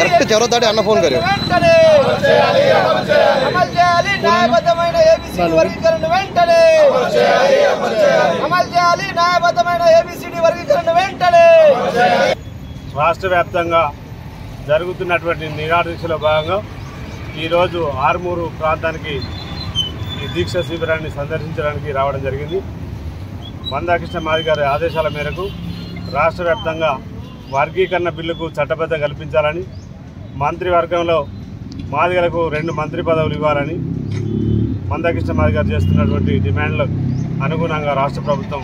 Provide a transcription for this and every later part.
Correct चौरादाड़ी अन्न phone करो రాష్ట్ర వ్యాప్తంగా జరుగుతున్నటువంటి నిరాదీక్షలో భాగంగా ఈరోజు ఆర్మూరు ప్రాంతానికి ఈ దీక్ష శిబిరాన్ని సందర్శించడానికి రావడం జరిగింది. మందాకృష్ణ మాదిగ గారి ఆదేశాల మేరకు రాష్ట్ర వ్యాప్తంగా వర్గీకరణ బిల్లుకు చట్టబద్ధ కల్పించాలని, మంత్రివర్గంలో మాదిగలకు 2 మంత్రి పదవులు ఇవ్వాలని మందాకృష్ణ మాదిగ గారు చేస్తున్నటువంటి డిమాండ్లకు అనుగుణంగా రాష్ట్ర ప్రభుత్వం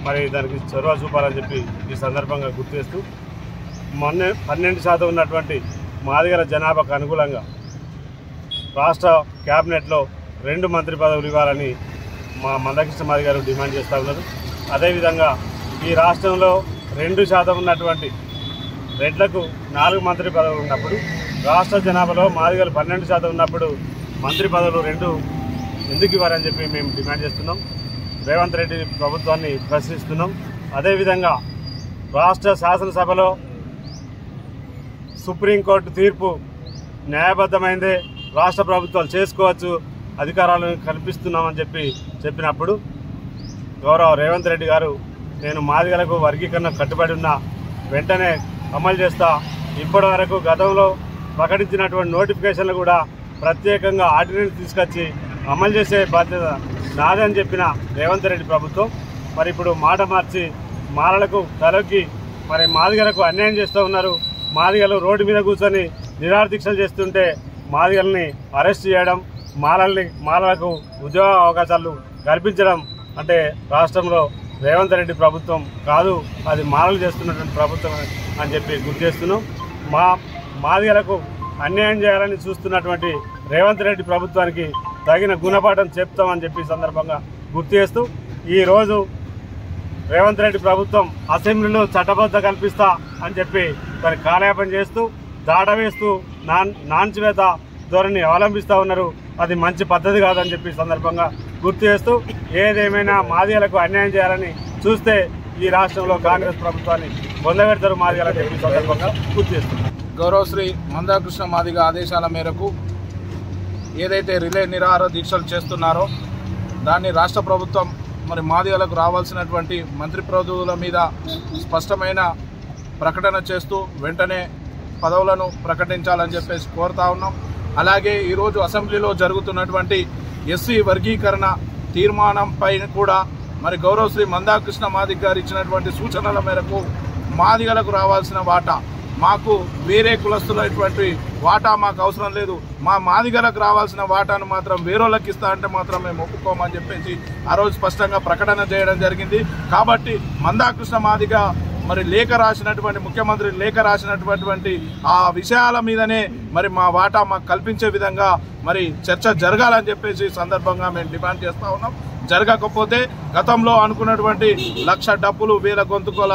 మరి దానికి చొరవ చూపాలని చెప్పి ఈ సందర్భంగా గుర్తు చేస్తూ, మొన్న 12% ఉన్నటువంటి మాదిగల జనాభాకు అనుకూలంగా రాష్ట్ర క్యాబినెట్లో 2 మంత్రి పదవులు ఇవ్వాలని మా మందాకృష్ణ మాదిగ గారు డిమాండ్ చేస్తూ ఉన్నారు. అదేవిధంగా ఈ రాష్ట్రంలో 2% ఉన్నటువంటి రెడ్లకు 4 మంత్రి పదవులు ఉన్నప్పుడు, రాష్ట్ర జనాభాలో మాదిగలు 12% ఉన్నప్పుడు మంత్రి పదవులు 2 ఎందుకు ఇవ్వాలని చెప్పి మేము డిమాండ్ చేస్తున్నాం. రేవంత్ రెడ్డి ప్రభుత్వాన్ని ప్రశ్నిస్తున్నాం. అదేవిధంగా రాష్ట్ర శాసనసభలో సుప్రీంకోర్టు తీర్పు న్యాయబద్ధమైందే, రాష్ట్ర ప్రభుత్వాలు చేసుకోవచ్చు, అధికారాలను కల్పిస్తున్నామని చెప్పినప్పుడు గౌరవ రేవంత్ రెడ్డి గారు నేను మాదిగలకు వర్గీకరణ కట్టుబడి ఉన్న వెంటనే అమలు చేస్తా, ఇప్పటి వరకు గతంలో ప్రకటించినటువంటి నోటిఫికేషన్లు కూడా ప్రత్యేకంగా ఆర్డినెన్స్ తీసుకొచ్చి అమలు చేసే బాధ్యత నాదని చెప్పిన రేవంత్ రెడ్డి ప్రభుత్వం మరి ఇప్పుడు మాట మార్చి మాలలకు తలొగ్గి మరి మాదిగలకు అన్యాయం చేస్తూ ఉన్నారు. మాదిగలు రోడ్డు మీద కూర్చొని నిరాదీక్షలు చేస్తుంటే మాదిగల్ని అరెస్ట్ చేయడం, మాలలకు ఉద్యోగ అవకాశాలు కల్పించడం అంటే రాష్ట్రంలో రేవంత్ రెడ్డి ప్రభుత్వం కాదు, అది మాలలు చేస్తున్నటువంటి ప్రభుత్వం అని చెప్పి గుర్తు చేస్తున్నాం. మాదిగలకు అన్యాయం చేయాలని చూస్తున్నటువంటి రేవంత్ రెడ్డి ప్రభుత్వానికి తగిన గుణపాఠం చెప్తామని చెప్పి సందర్భంగా గుర్తు చేస్తూ, ఈరోజు రేవంత్ రెడ్డి ప్రభుత్వం అసెంబ్లీలో చట్టబద్ధ కల్పిస్తా అని చెప్పి దాన్ని కాలయాపన చేస్తూ దాటవేస్తూ నాన్చివేత ధోరణి అవలంబిస్తూ ఉన్నారు. అది మంచి పద్ధతి కాదని చెప్పి సందర్భంగా గుర్తు చేస్తూ, ఏదేమైనా మాదిగలకు అన్యాయం చేయాలని చూస్తే ఈ రాష్ట్రంలో కాంగ్రెస్ ప్రభుత్వాన్ని పొందబెడతారు మాదిగలని చెప్పి సందర్భంగా గుర్తు చేస్తున్నారు. గౌరవశ్రీ మందాకృష్ణ మాదిగ ఆదేశాల మేరకు ఏదైతే రిలే నిరాహార దీక్షలు చేస్తున్నారో దాన్ని రాష్ట్ర ప్రభుత్వం మరి మాదిగలకు రావాల్సినటువంటి మంత్రి పదవుల మీద స్పష్టమైన ప్రకటన చేస్తూ వెంటనే పదవులను ప్రకటించాలని చెప్పేసి కోరుతా ఉన్నాం. అలాగే ఈరోజు అసెంబ్లీలో జరుగుతున్నటువంటి ఎస్సీ వర్గీకరణ తీర్మానంపై కూడా మరి గౌరవశ్రీ మందాకృష్ణ మాదిగ గారు ఇచ్చినటువంటి సూచనల మేరకు మాదిగలకు రావాల్సిన వాటా, మాకు వేరే కులస్తులైనటువంటి వాటా మాకు అవసరం లేదు, మా మాదిగలకు రావాల్సిన వాటాను మాత్రం వేరేళ్ళకి ఇస్తా అంటే మాత్రం మేము ఒప్పుకోమని చెప్పేసి ఆ రోజు స్పష్టంగా ప్రకటన చేయడం జరిగింది. కాబట్టి మందాకృష్ణ మాదిగ మరి ముఖ్యమంత్రి లేఖ రాసినటువంటి ఆ విషయాల మీదనే మరి మా వాటా మాకు కల్పించే విధంగా మరి చర్చ జరగాలని చెప్పేసి సందర్భంగా మేము డిమాండ్ చేస్తూ ఉన్నాం. జరగకపోతే గతంలో అనుకున్నటువంటి 1,00,000 డబ్బులు 1,000 గొంతుకోల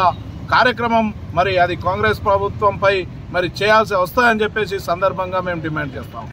కార్యక్రమం మరి అది కాంగ్రెస్ ప్రభుత్వంపై మరి చేయాల్సి వస్తుందని చెప్పేసి సందర్భంగా మేము డిమాండ్ చేస్తాం.